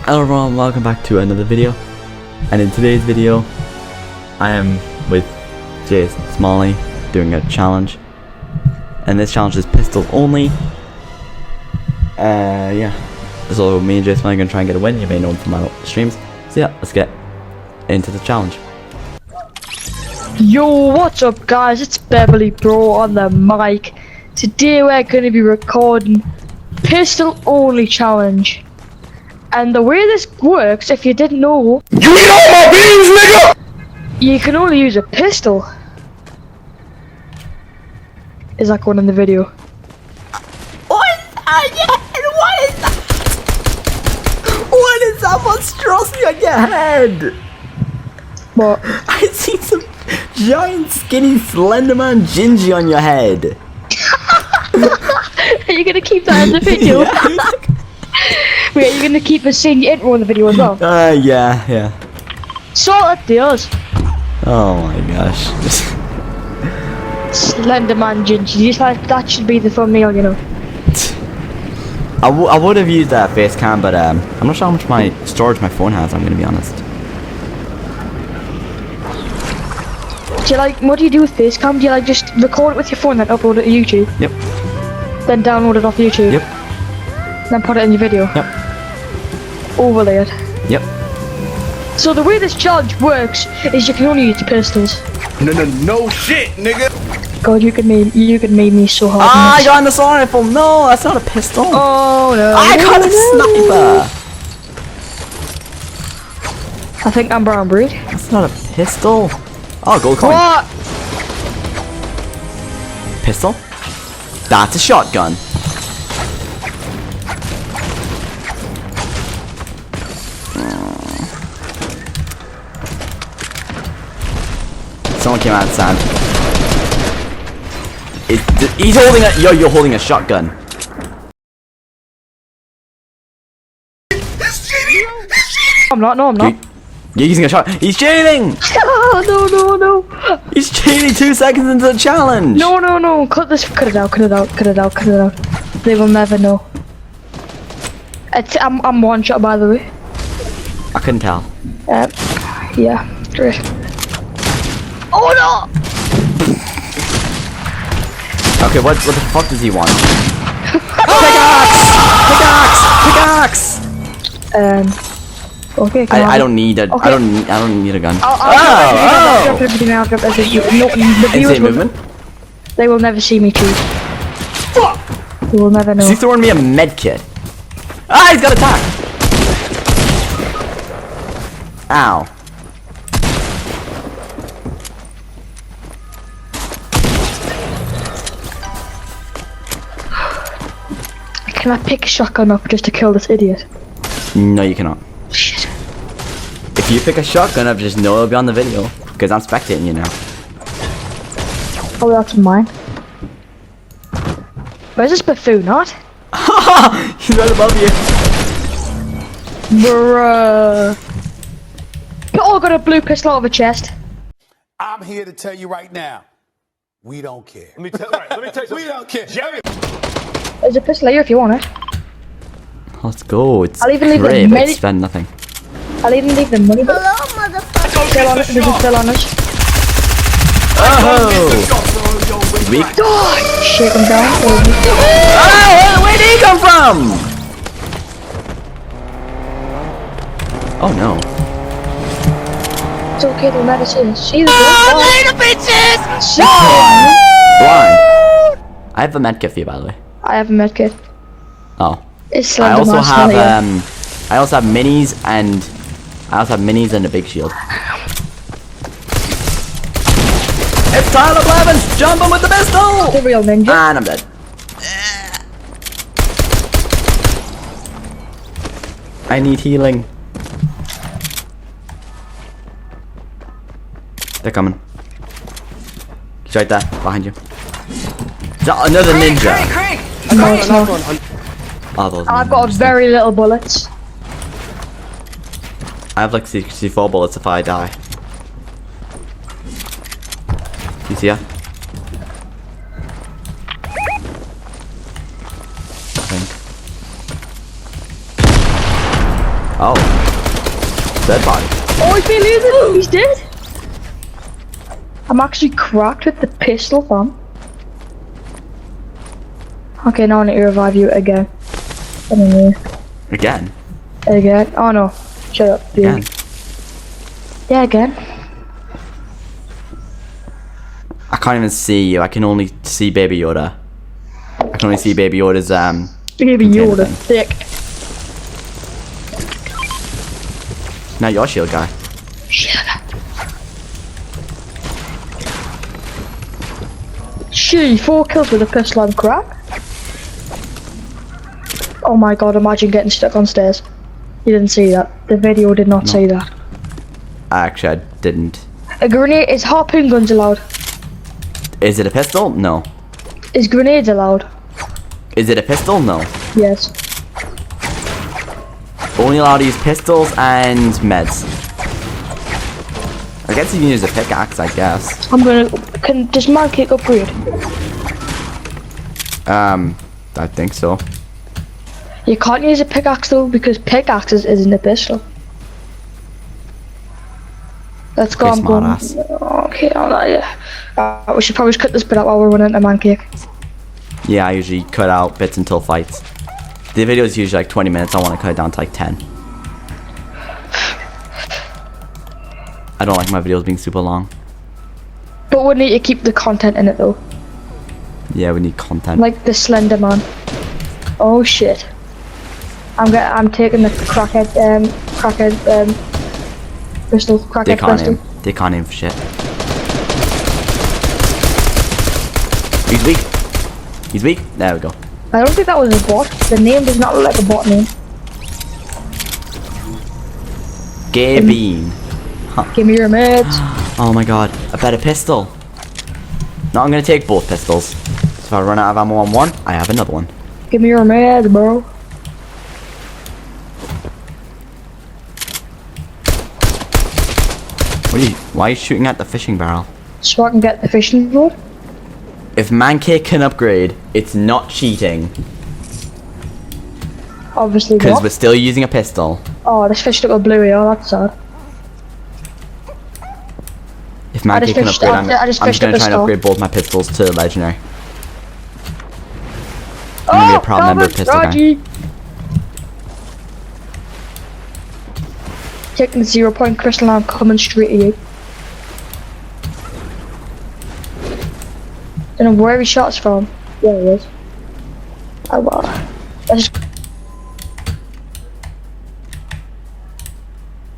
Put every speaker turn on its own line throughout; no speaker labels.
Hello everyone, welcome back to another video. And in today's video I am with Jsmally doing a challenge. And this challenge is pistol only. Yeah. So me and Jsmally are gonna try and get a win. You may know him from my streams. So yeah, let's get into the challenge.
Yo, what's up guys? It's Beverly Bro on the mic. Today we're gonna be recording pistol only challenge. And the way this works, if you didn't know, you eat all my beans, nigga! You can only use a pistol. Is that going in the video?
What is that? What is that? What is that monstrosity on your head?
What?
I see some giant, skinny, Slenderman Gingy on your head.
Are you gonna keep that in the video?
Yeah.
Wait, are you gonna keep us seeing your intro in the video as well?
Yeah.
Sort of deals.
Oh my gosh.
Slenderman Ginger. That should be the thumbnail, you know.
I would have used that face cam, but I'm not sure how much storage my phone has, I'm gonna be honest.
Do you what do you do with Facecam? Do you just record it with your phone then upload it to YouTube?
Yep.
Then download it off YouTube?
Yep.
Then put it in your video?
Yep.
Overlay it?
Yep.
So the way this challenge works is you can only use pistols.
No shit, nigga!
God, you could make me so hard.
Ah, I got an assault rifle! No, that's not a pistol!
Oh no.
I got a sniper!
I think I'm brown breed.
That's not a pistol. Oh, gold coin.
What?
Pistol? That's a shotgun. Someone came out of sand. He's holding a. You're holding a shotgun.
I'm not. No, I'm not.
You're using a shot. He's cheating!
Oh, no.
He's cheating 2 seconds into the challenge!
No. Cut it out. They will never know. I'm one shot, by the way.
I couldn't tell.
Yeah, great. Oh no!
Okay, what the fuck does he want? Pickaxe!
Okay.
I don't need a.
Okay.
I don't need a gun.
I'll drop everything. I'll drop everything. No, the viewers
Insane movement.
They will never see me cheat. They will never know.
He's throwing me a med kit. Ah, he's got attacked. Ow.
Can I pick a shotgun up just to kill this idiot?
No, you cannot.
Shit.
If you pick a shotgun up, just know it'll be on the video. Because I'm spectating you now.
Oh, that's mine. Where's this buffoon at?
He's right above you.
Bruh. You all got a blue pistol out of a chest.
I'm here to tell you right now, we don't care.
Let me tell you.
We don't care.
There's a pistol here if you want it.
Let's go. It's
I'll even leave the
great, but
medi-
spend nothing.
I'll even leave the money.
Hello,
Still on it. There's a still on us.
Oh! Weak.
Shake him down.
Oh, where did he come from? Oh no.
It's okay, they'll never see us. See the
later, bitches!
Blind. I have a medkit for you, by the way.
I have a medkit.
Oh.
It's
I also have
Slenderman.
I also have minis and a big shield. It's Tyler Blevins jumping with the pistol!
The real ninja.
And I'm dead. I need healing. They're coming. He's right there, behind you. Another ninja.
No, it's not.
Oh, those
I've got
ninjas.
very little bullets.
I have like 64 bullets if I die. You see ya? Oh. Dead body.
Oh, he's been losing. He's dead. I'm actually cracked with the pistol, fam. Okay, now I need to revive you again.
Again?
Again? Oh no. Shut up, dude.
Again?
Yeah, again.
I can't even see you. I can only see Baby Yoda. I can only see Baby Yoda's
Baby
container
Yoda,
thing.
thick.
Now you're shield guy.
Shut up. Shit, 4 kills with a pistol and crack. Oh my god, imagine getting stuck on stairs. You didn't see that. The video did not say that.
Actually, I didn't.
A grenade, is harpoon guns allowed?
Is it a pistol? No.
Is grenades allowed?
Is it a pistol? No.
Yes.
Only allowed to use pistols and meds. I guess you can use a pickaxe, I guess.
I'm gonna, does man kick upgrade?
I think so.
You can't use a pickaxe though, because pickaxes isn't a pistol. Let's go,
Pretty
I'm going.
smart
Okay, I'm not, yeah. We should probably just cut this bit out while we're running a man cake.
Yeah, I usually cut out bits until fights. The video is usually like 20 minutes. I want to cut it down to like 10. I don't like my videos being super long.
But we need to keep the content in it though.
Yeah, we need content.
Like the Slender Man. Oh shit. I'm taking the crackhead pistol.
They
Crackhead
can't
pistol.
aim. They can't aim for shit. He's weak. He's weak. There we go.
I don't think that was a bot. The name does not look like a bot name.
Gabine.
Give me your meds.
Oh my god. A better pistol. No, I'm gonna take both pistols. So if I run out of ammo on one, I have another one.
Give me your meds, bro.
Why are you shooting at the fishing barrel?
So I can get the fishing rod.
If Mancake can upgrade, it's not cheating.
Obviously
Because
not.
we're still using a pistol.
Oh, this fish took a bluey. Oh, that's sad.
If Mancake can
fished
upgrade,
up- I just
I'm just
fished
gonna
up a
try and
skull.
upgrade both my pistols to legendary. I'm gonna be a proud member of Pistol Gang.
Raji. Taking the 0 point crystal and I'm coming straight to you. Don't know where he shot us from. There he is. Oh wow. Let's just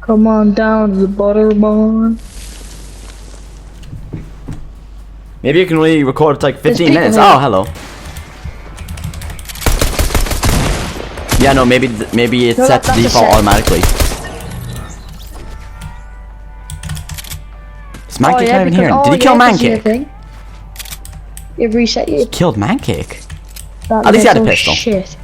come on down to the butter barn.
Maybe you can only record like 15
people
minutes.
here.
Oh, hello. Yeah, no, maybe it's
No,
set to
that's a
default
set.
automatically. Is Mancake not even
because-
here? Did he kill
yeah, 'cause your
Mancake?
thing. It reset you.
He killed Mancake.
That
At least he had a
pistol.
pistol.
Shit.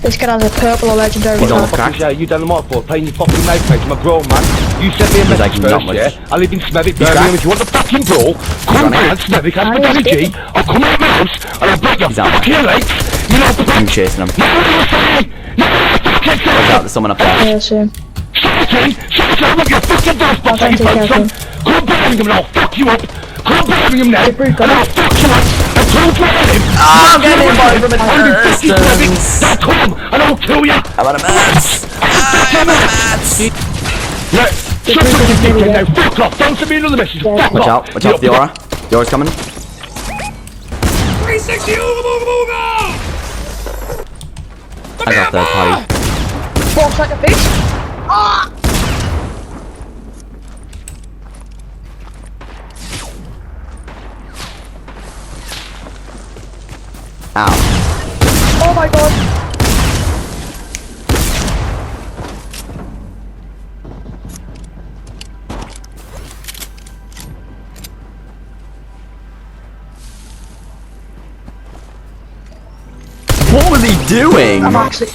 This guy has a purple or legendary.
He's on the
weapon.
crack.
Yeah, you done them all for playing your fucking knife face. I'm a grown man. You sent me a
He's like,
message
not
first,
much.
yeah? I live in Smethwick,
He's
Birmingham.
cracked.
If you want the fucking brawl, come round Smethwick, have the
he's
G. I'll come out of my house and I'll break your
He's out.
fucking legs. You know what the
I'm chasing him. Watch out, there's someone up there.
Yeah, same.
I'll make your fucking dance
I'll try and take care of him.
Come to Birmingham and I'll fuck you up. Come to Birmingham now
Good
and I'll fuck you up. And come to him.
I'm getting him by from a distance.
Now come and I'll kill you.
I'm out of mats. I'm out of mats.
Yeah, shut up, you dickhead now. Fuck off. Don't send me another message.
Yeah.
Fuck
Watch
off.
out, watch out for the aura. The aura's coming.
360 ooga booga booga!
I got third party.
Walks like a fish.
Ow.
Oh my god.
What was he doing?
I'm actually.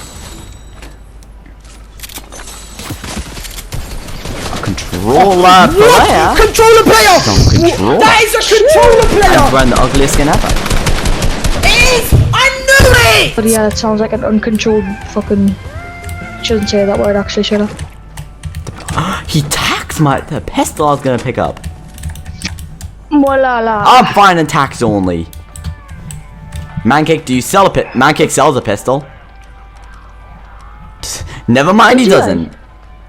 controller player.
Controller player!
Don't control.
That is a controller
I'm
player!
wearing the ugliest skin ever.
It is! I knew it!
But yeah, it sounds like an uncontrolled fucking. Shouldn't say that word actually, should I?
He taxed the pistol I was gonna pick up.
Molala.
I'm finding tax only. Mancake, do you sell a Mancake sells a pistol. Never mind, he
Does he?
doesn't.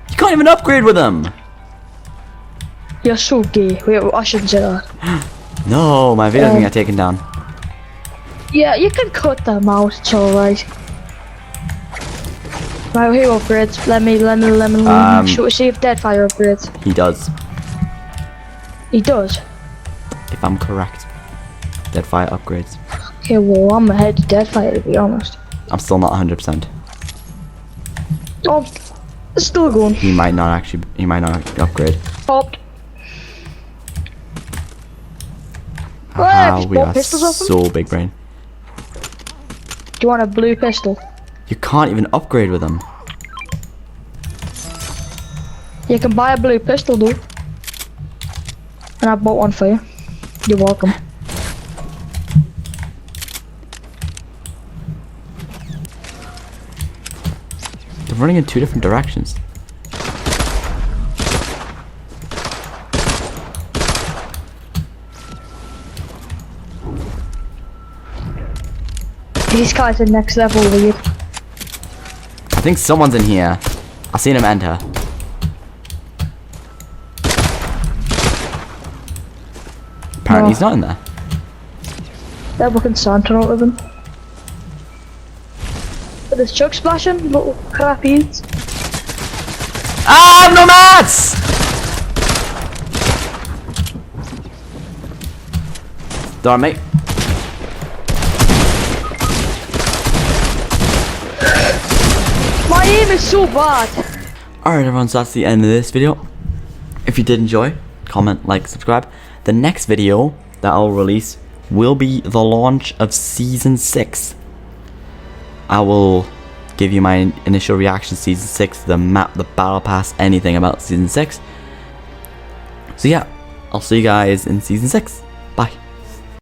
You can't even upgrade with him.
You're so gay. Wait, I shouldn't say that.
No, my video's gonna get taken down.
Yeah, you can cut them out. It's alright. Right, here upgrades. Let me should we see if Deadfire upgrades?
He does,
He does.
if I'm correct. Deadfire upgrades.
Okay, well I'm ahead of Deadfire to be honest.
I'm still not 100%.
Oh, it's still going.
He might not upgrade.
Popped.
Haha,
just
we
bought
are
pistols off him?
so big brain.
Do you want a blue pistol?
You can't even upgrade with him.
You can buy a blue pistol, dude. And I bought one for you. You're welcome.
They're running in two different directions.
These guys are next level weird.
I think someone's in here. I've seen him enter. Apparently
No.
he's not in there.
They're looking Santa out of them. But there's chug splashing, little crappies.
Ah, I have no mats! Darn mate.
My aim is so bad.
Alright everyone, so that's the end of this video. If you did enjoy, comment, like, subscribe. The next video that I'll release will be the launch of Season 6. I will give you my initial reaction to Season 6, the map, the battle pass, anything about Season 6. So yeah, I'll see you guys in Season 6.